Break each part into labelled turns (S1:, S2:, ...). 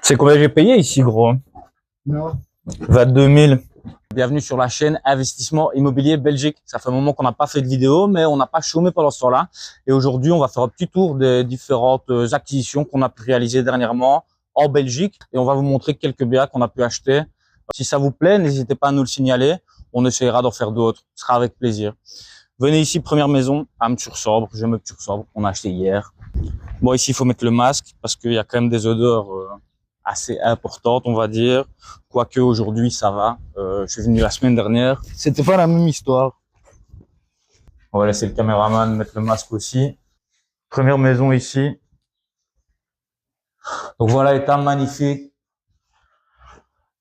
S1: C'est combien j'ai payé ici, gros?
S2: Non.
S1: 22 000. Bienvenue sur la chaîne Investissement Immobilier Belgique. Ça fait un moment qu'on n'a pas fait de vidéo, mais on n'a pas chômé pendant ce temps-là. Et aujourd'hui, on va faire un petit tour des différentes acquisitions qu'on a pu réaliser dernièrement en Belgique. Et on va vous montrer quelques biens qu'on a pu acheter. Si ça vous plaît, n'hésitez pas à nous le signaler. On essaiera d'en faire d'autres. Ce sera avec plaisir. Venez ici, première maison, Ham-sur-Sorbre. J'aime Ham-sur-Sorbre. On a acheté hier. Bon, ici, il faut mettre le masque parce qu'il y a quand même des odeurs assez importantes, on va dire. Quoique aujourd'hui, ça va. Je suis venu la semaine dernière. C'était pas la même histoire. On va laisser le caméraman mettre le masque aussi. Première maison ici. Donc voilà, état magnifique.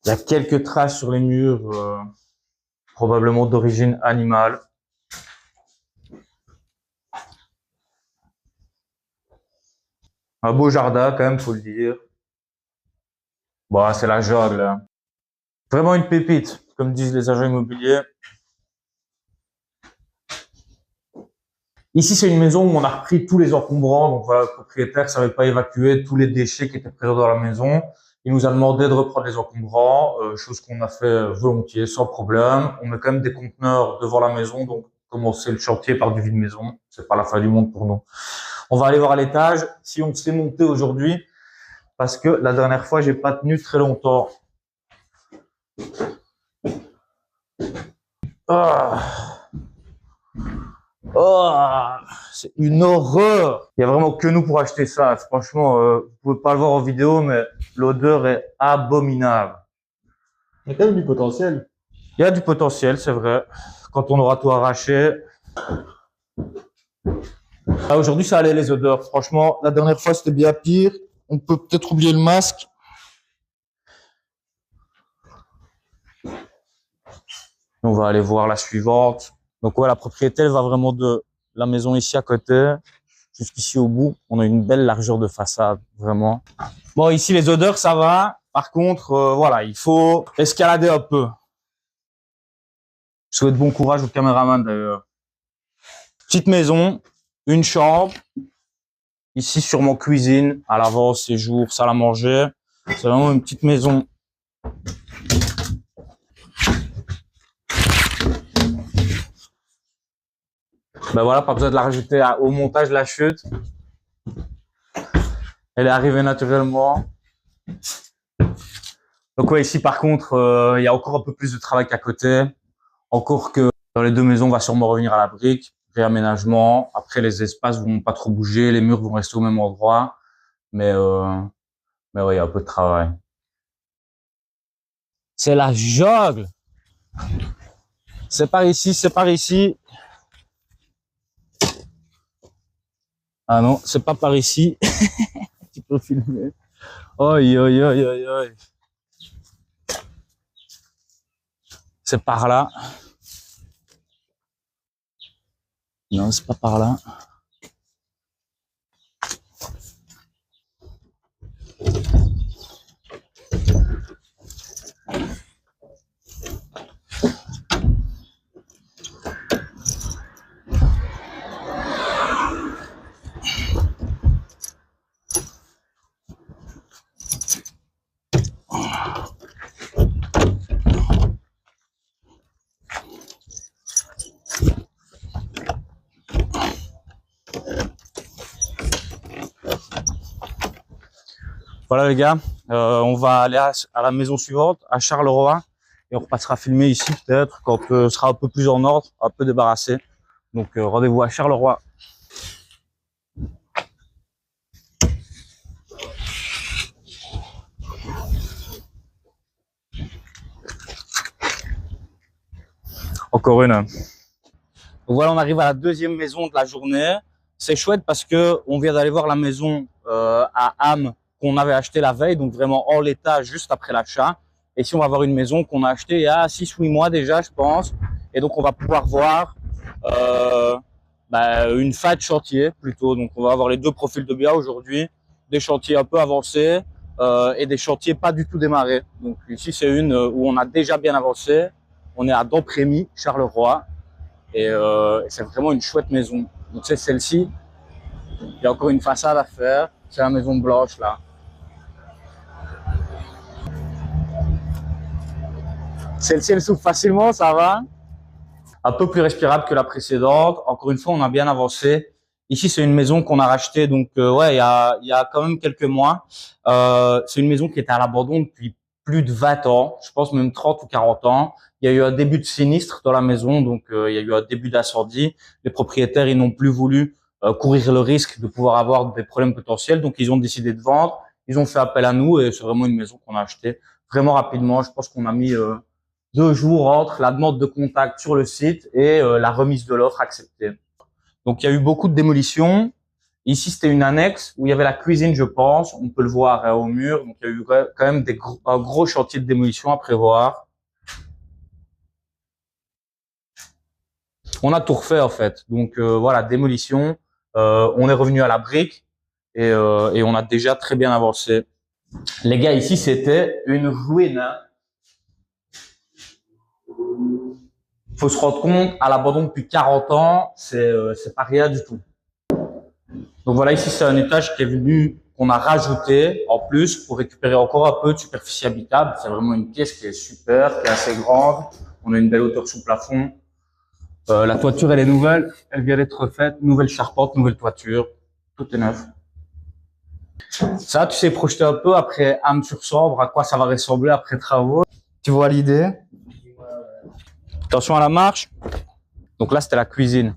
S1: Il y a quelques traces sur les murs, probablement d'origine animale. Un beau jardin quand même, faut le dire. Bon, c'est la jungle, hein. Vraiment une pépite, comme disent les agents immobiliers. Ici, c'est une maison où on a repris tous les encombrants. Donc voilà, le propriétaire ne savait pas évacuer tous les déchets qui étaient présents dans la maison. Il nous a demandé de reprendre les encombrants, chose qu'on a fait volontiers, sans problème. On met quand même des conteneurs devant la maison, donc commencer le chantier par du vide-maison, c'est pas la fin du monde pour nous. On va aller voir à l'étage si on sait monter aujourd'hui, parce que la dernière fois, j'ai pas tenu très longtemps. C'est une horreur. Il y a vraiment que nous pour acheter ça. Franchement, vous pouvez pas le voir en vidéo, mais l'odeur est abominable.
S2: Il y a quand même du potentiel.
S1: Il y a du potentiel, c'est vrai. Quand on aura tout arraché. Ah, aujourd'hui, ça allait les odeurs. Franchement, la dernière fois, c'était bien pire. On peut peut-être oublier le masque. On va aller voir la suivante. Donc ouais, la propriété, elle va vraiment de la maison ici à côté jusqu'ici au bout. On a une belle largeur de façade, vraiment. Bon, ici, les odeurs, ça va. Par contre, voilà, il faut escalader un peu. Je souhaite bon courage au caméraman, d'ailleurs. Petite maison, une chambre. Ici, sûrement cuisine, à l'avant, séjour, salle à manger. C'est vraiment une petite maison. Ben voilà, pas besoin de la rajouter au montage de la chute. Elle est arrivée naturellement. Donc ouais, ici par contre, il y a encore un peu plus de travail qu'à côté. Encore que dans les deux maisons, on va sûrement revenir à la brique, réaménagement. Après, les espaces vont pas trop bouger, les murs vont rester au même endroit. Mais ouais, il y a un peu de travail. C'est la jungle. C'est par ici, c'est par ici. Ah non, c'est pas par ici. Tu peux filmer. Oi, oi, oi, oi, oi. C'est par là. Non, c'est pas par là. Voilà les gars, on va aller à la maison suivante, à Charleroi, et on repassera filmer ici peut-être quand ce sera un peu plus en ordre, un peu débarrassé. Donc rendez-vous à Charleroi. Encore une. Donc voilà, on arrive à la deuxième maison de la journée. C'est chouette parce que on vient d'aller voir la maison à Ham qu'on avait acheté la veille, donc vraiment en l'état juste après l'achat. Et ici, on va voir une maison qu'on a achetée il y a 6 ou 8 mois déjà, je pense. Et donc, on va pouvoir voir une fin de chantier plutôt. Donc, on va avoir les deux profils de biens aujourd'hui, des chantiers un peu avancés et des chantiers pas du tout démarrés. Donc ici, c'est une où on a déjà bien avancé. On est à Damprémy, Charleroi. Et c'est vraiment une chouette maison. Donc c'est celle-ci. Il y a encore une façade à faire. C'est la maison blanche là. Celle-ci, elle s'ouvre facilement, ça va. Un peu plus respirable que la précédente. Encore une fois, on a bien avancé. Ici, c'est une maison qu'on a rachetée, donc ouais, il y a quand même quelques mois. C'est une maison qui était à l'abandon depuis plus de 20 ans, je pense même 30 ou 40 ans. Il y a eu un début de sinistre dans la maison, donc il y a eu un début d'incendie. Les propriétaires, ils n'ont plus voulu courir le risque de pouvoir avoir des problèmes potentiels, donc ils ont décidé de vendre. Ils ont fait appel à nous et c'est vraiment une maison qu'on a achetée vraiment rapidement. Je pense qu'on a mis 2 jours entre la demande de contact sur le site et la remise de l'offre acceptée. Donc, il y a eu beaucoup de démolitions. Ici, c'était une annexe où il y avait la cuisine, je pense. On peut le voir au mur. Donc, il y a eu quand même un gros chantier de démolition à prévoir. On a tout refait, en fait. Donc, voilà, démolition. On est revenu à la brique et on a déjà très bien avancé. Les gars, ici, c'était une ruine, hein. Faut se rendre compte, à l'abandon depuis 40 ans, c'est pas rien du tout. Donc voilà, ici c'est un étage qui est venu, qu'on a rajouté en plus pour récupérer encore un peu de superficie habitable. C'est vraiment une pièce qui est super, qui est assez grande. On a une belle hauteur sous plafond. La toiture elle est nouvelle, elle vient d'être refaite, nouvelle charpente, nouvelle toiture, tout est neuf. Ça, tu sais projeter un peu après Âme-sur-Sambre, à quoi ça va ressembler après travaux. Tu vois l'idée? Attention à la marche. Donc là, c'était la cuisine.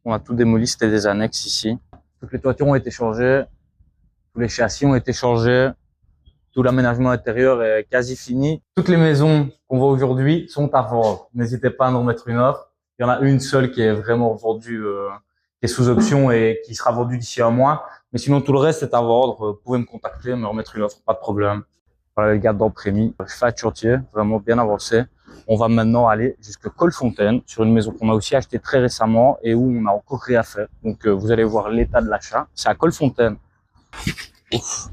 S1: On a tout démoli, c'était des annexes ici. Toutes les toitures ont été changées, tous les châssis ont été changés, tout l'aménagement intérieur est quasi fini. Toutes les maisons qu'on voit aujourd'hui sont à vendre. N'hésitez pas à nous remettre une offre. Il y en a une seule qui est vraiment vendue, qui est sous option et qui sera vendue d'ici un mois. Mais sinon, tout le reste est à vendre. Vous pouvez me contacter, me remettre une offre, pas de problème. Voilà les gars d'Emprémy. Je fais un chantier vraiment bien avancé. On va maintenant aller jusqu'à Colfontaine, sur une maison qu'on a aussi achetée très récemment et où on a encore rien fait. Donc, vous allez voir l'état de l'achat. C'est à Colfontaine. Ouf,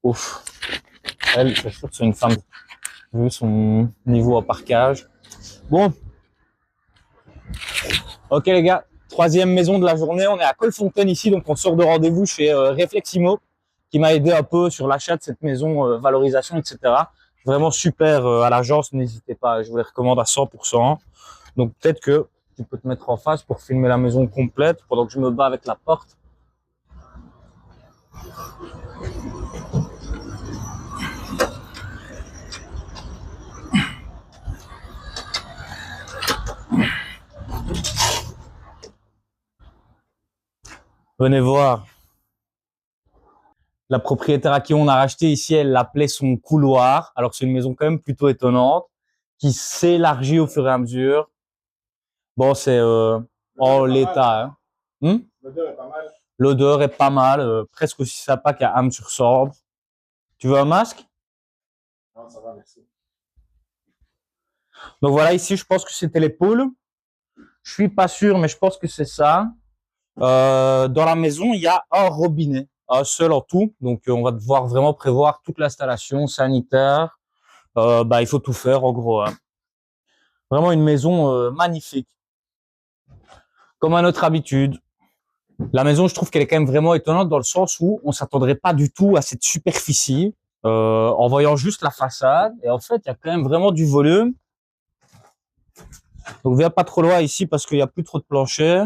S1: ouf. Elle, c'est sûr que c'est une femme, vu son niveau à parquage. Bon. Ok les gars, troisième maison de la journée. On est à Colfontaine ici, donc on sort de rendez-vous chez Refleximo, qui m'a aidé un peu sur l'achat de cette maison, valorisation, etc. Vraiment super à l'agence, n'hésitez pas, je vous les recommande à 100%. Donc peut-être que tu peux te mettre en face pour filmer la maison complète pendant que je me bats avec la porte. Venez voir. La propriétaire à qui on a racheté ici, elle l'appelait son couloir. Alors c'est une maison quand même plutôt étonnante, qui s'élargit au fur et à mesure. Bon, c'est en l'état. Hein.
S2: L'odeur est pas mal.
S1: L'odeur est pas mal, presque aussi sympa qu'à Âme-sur-Sambre. Tu veux un masque?
S2: Non, ça va, merci.
S1: Donc voilà, ici je pense que c'était les poules. Je suis pas sûr, mais je pense que c'est ça. Dans la maison, il y a un robinet, un seul en tout. Donc on va devoir vraiment prévoir toute l'installation sanitaire. Il faut tout faire en gros, hein. Vraiment une maison magnifique. Comme à notre habitude. La maison, je trouve qu'elle est quand même vraiment étonnante dans le sens où on s'attendrait pas du tout à cette superficie en voyant juste la façade. Et en fait, il y a quand même vraiment du volume. Donc viens pas trop loin ici parce qu'il n'y a plus trop de plancher.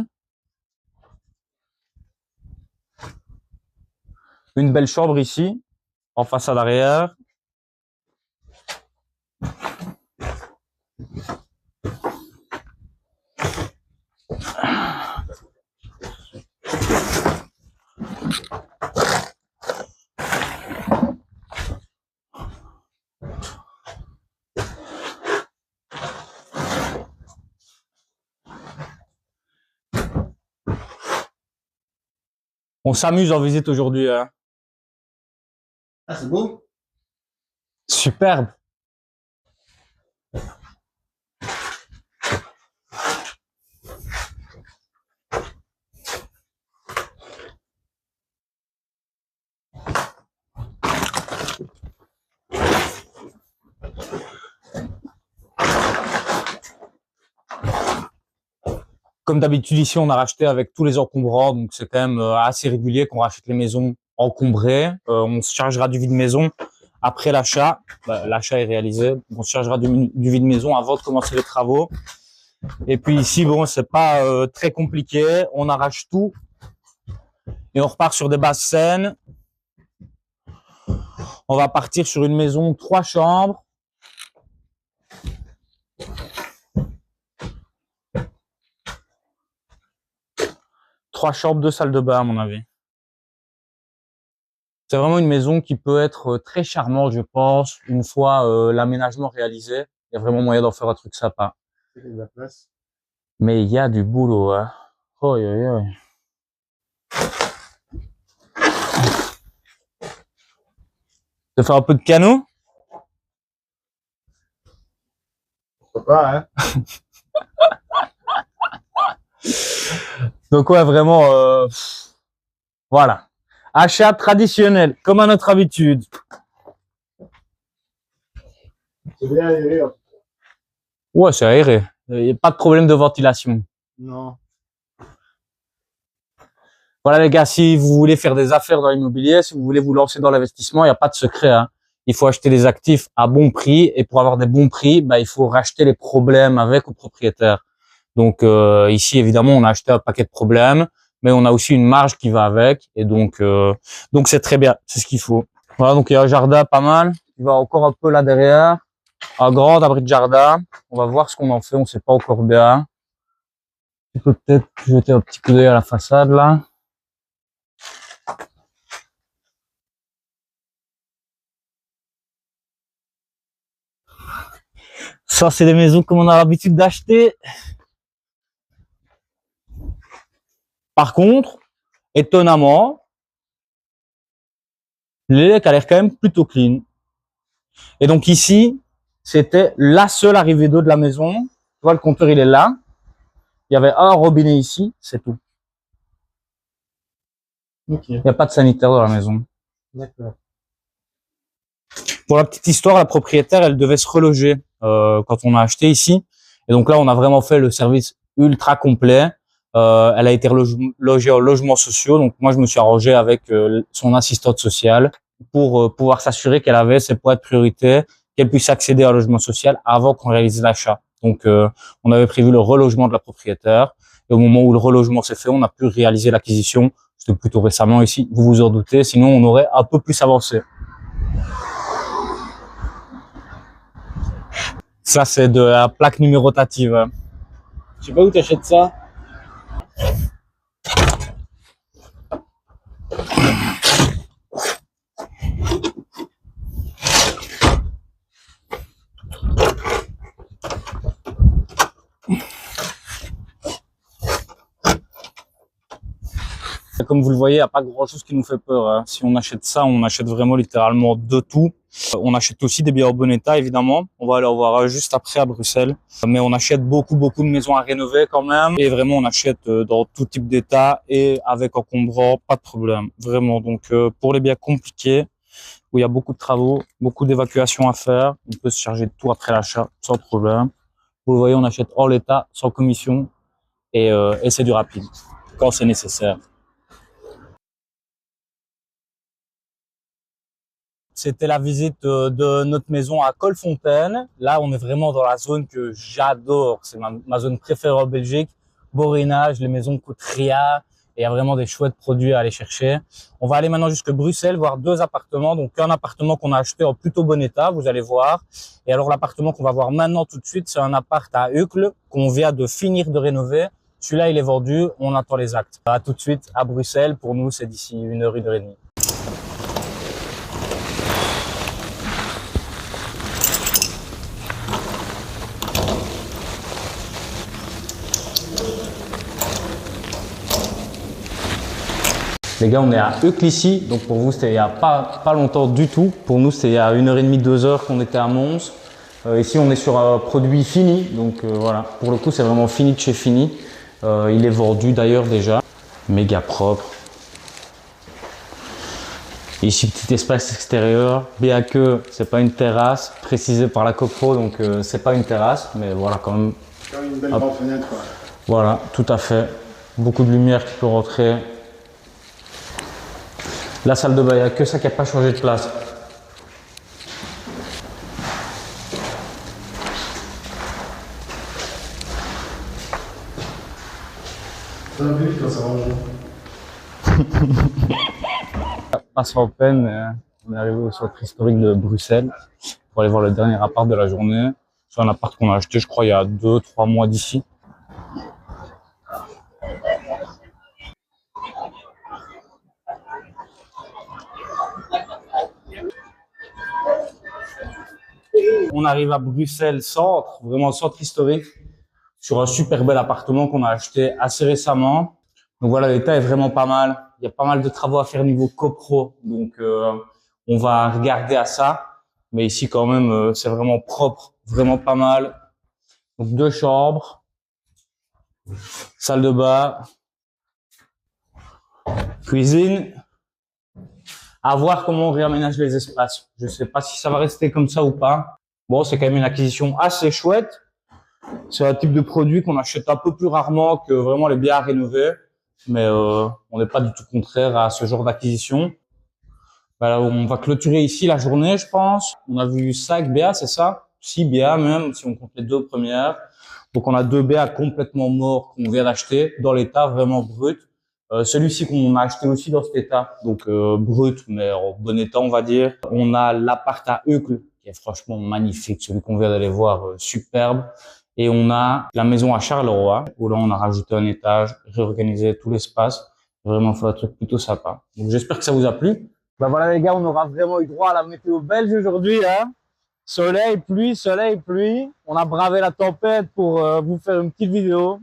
S1: Une belle chambre ici, en façade arrière. On s'amuse en visite aujourd'hui, hein.
S2: Ah, c'est beau.
S1: Superbe. Comme d'habitude, ici, on a racheté avec tous les encombrants, donc c'est quand même assez régulier qu'on rachète les maisons encombrées. On se chargera du vide-maison Après l'achat, l'achat est réalisé. On se chargera du vide-maison avant de commencer les travaux. Et puis ici, bon, c'est pas très compliqué. On arrache tout et on repart sur des bases saines. On va partir sur une maison 3 chambres. Trois chambres, 2 salles de bain, à mon avis. C'est vraiment une maison qui peut être très charmante, je pense, une fois l'aménagement réalisé. Il y a vraiment moyen d'en faire un truc sympa.
S2: Il y a de la place.
S1: Mais il y a du boulot, hein. Oh, De faire un peu de canot?
S2: Pourquoi pas, hein?
S1: Donc ouais, vraiment, voilà. Achat traditionnel, comme à notre habitude.
S2: C'est bien aéré.
S1: Ouais, c'est aéré. Il n'y a pas de problème de ventilation.
S2: Non.
S1: Voilà les gars, si vous voulez faire des affaires dans l'immobilier, si vous voulez vous lancer dans l'investissement, il n'y a pas de secret, hein. Il faut acheter des actifs à bon prix et pour avoir des bons prix, il faut racheter les problèmes avec aux propriétaires. Donc ici, évidemment, on a acheté un paquet de problèmes, mais on a aussi une marge qui va avec et donc c'est très bien, c'est ce qu'il faut. Voilà, donc il y a un jardin pas mal, il va encore un peu là derrière, un grand abri de jardin. On va voir ce qu'on en fait, on sait pas encore bien. Je peux peut-être jeter un petit coup d'œil à la façade là. Ça, c'est des maisons comme on a l'habitude d'acheter. Par contre, étonnamment, l'élec a l'air quand même plutôt clean. Et donc ici, c'était la seule arrivée d'eau de la maison. Tu vois, le compteur, il est là. Il y avait un robinet ici, c'est tout.
S2: Ok.
S1: Il n'y a pas de sanitaire dans la maison.
S2: D'accord.
S1: Pour la petite histoire, la propriétaire, elle devait se reloger quand on a acheté ici. Et donc là, on a vraiment fait le service ultra complet. Elle a été logée en logement social. Donc moi, je me suis arrangé avec son assistante sociale pour pouvoir s'assurer qu'elle avait ses points de priorité, qu'elle puisse accéder à un logement social avant qu'on réalise l'achat. Donc on avait prévu le relogement de la propriétaire. Et au moment où le relogement s'est fait, on a pu réaliser l'acquisition. C'était plutôt récemment ici, vous vous en doutez. Sinon, on aurait un peu plus avancé. Ça, c'est de la plaque numérotative. Je sais pas où tu achètes ça. Comme vous le voyez, il n'y a pas grand-chose qui nous fait peur, hein. Si on achète ça, on achète vraiment littéralement de tout. On achète aussi des biens en bon état, évidemment. On va aller en voir juste après à Bruxelles. Mais on achète beaucoup de maisons à rénover quand même. Et vraiment, on achète dans tout type d'état et avec encombrant, pas de problème. Vraiment. Donc, pour les biens compliqués, où il y a beaucoup de travaux, beaucoup d'évacuations à faire, on peut se charger de tout après l'achat, sans problème. Vous le voyez, on achète hors l'état, sans commission. Et c'est du rapide, quand c'est nécessaire. C'était la visite de notre maison à Colfontaine. Là, on est vraiment dans la zone que j'adore. C'est ma zone préférée en Belgique. Borinage, les maisons coûtent rien. Et il y a vraiment des chouettes produits à aller chercher. On va aller maintenant jusqu'à Bruxelles, voir 2 appartements. Donc, un appartement qu'on a acheté en plutôt bon état, vous allez voir. Et alors, l'appartement qu'on va voir maintenant tout de suite, c'est un appart à Uccle qu'on vient de finir de rénover. Celui-là, il est vendu. On attend les actes. À tout de suite à Bruxelles. Pour nous, c'est d'ici 1 heure, 1 heure et demie. Les gars, on est à Uccle ici, donc pour vous c'était il n'y a pas longtemps du tout. Pour nous c'est il y a 1h30, 2 heures qu'on était à Mons. Ici on est sur un produit fini, donc voilà, pour le coup c'est vraiment fini de chez fini. Il est vendu d'ailleurs déjà, méga propre. Ici petit espace extérieur, bien que c'est pas une terrasse, précisé par la copro, donc c'est pas une terrasse, mais voilà quand même.
S2: C'est quand même une belle grande fenêtre, quoi.
S1: Voilà, tout à fait. Beaucoup de lumière qui peut rentrer. La salle de bain, il n'y a que ça qui n'a pas changé de place.
S2: Ça va plus vite quand ça va.
S1: Pas sans peine, on est arrivé au centre historique de Bruxelles pour aller voir le dernier appart de la journée. C'est un appart qu'on a acheté, je crois, il y a 2-3 mois d'ici. On arrive à Bruxelles centre, vraiment centre historique, sur un super bel appartement qu'on a acheté assez récemment. Donc voilà, l'état est vraiment pas mal. Il y a pas mal de travaux à faire niveau copro, donc on va regarder à ça. Mais ici quand même, c'est vraiment propre, vraiment pas mal. Donc 2 chambres, salle de bain, cuisine. À voir comment on réaménage les espaces. Je sais pas si ça va rester comme ça ou pas. Bon, c'est quand même une acquisition assez chouette. C'est un type de produit qu'on achète un peu plus rarement que vraiment les biens à rénover. Mais on n'est pas du tout contraire à ce genre d'acquisition. Voilà, on va clôturer ici la journée, je pense. On a vu 5 BA, c'est ça? 6 BA même, si on compte les 2 premières. Donc on a 2 BA complètement morts qu'on vient d'acheter, dans l'état vraiment brut. Celui-ci qu'on a acheté aussi dans cet état, donc brut, mais en bon état, on va dire. On a l'appart à Uccle, qui est franchement magnifique, celui qu'on vient d'aller voir, superbe. Et on a la maison à Charleroi, où là, on a rajouté un étage, réorganisé tout l'espace. Vraiment fait un truc plutôt sympa. Donc j'espère que ça vous a plu. Ben voilà les gars, on aura vraiment eu droit à la météo belge aujourd'hui, hein. Soleil, pluie, soleil, pluie. On a bravé la tempête pour vous faire une petite vidéo.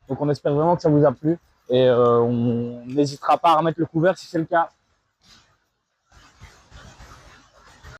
S1: Donc on espère vraiment que ça vous a plu. Et on n'hésitera pas à remettre le couvert si c'est le cas.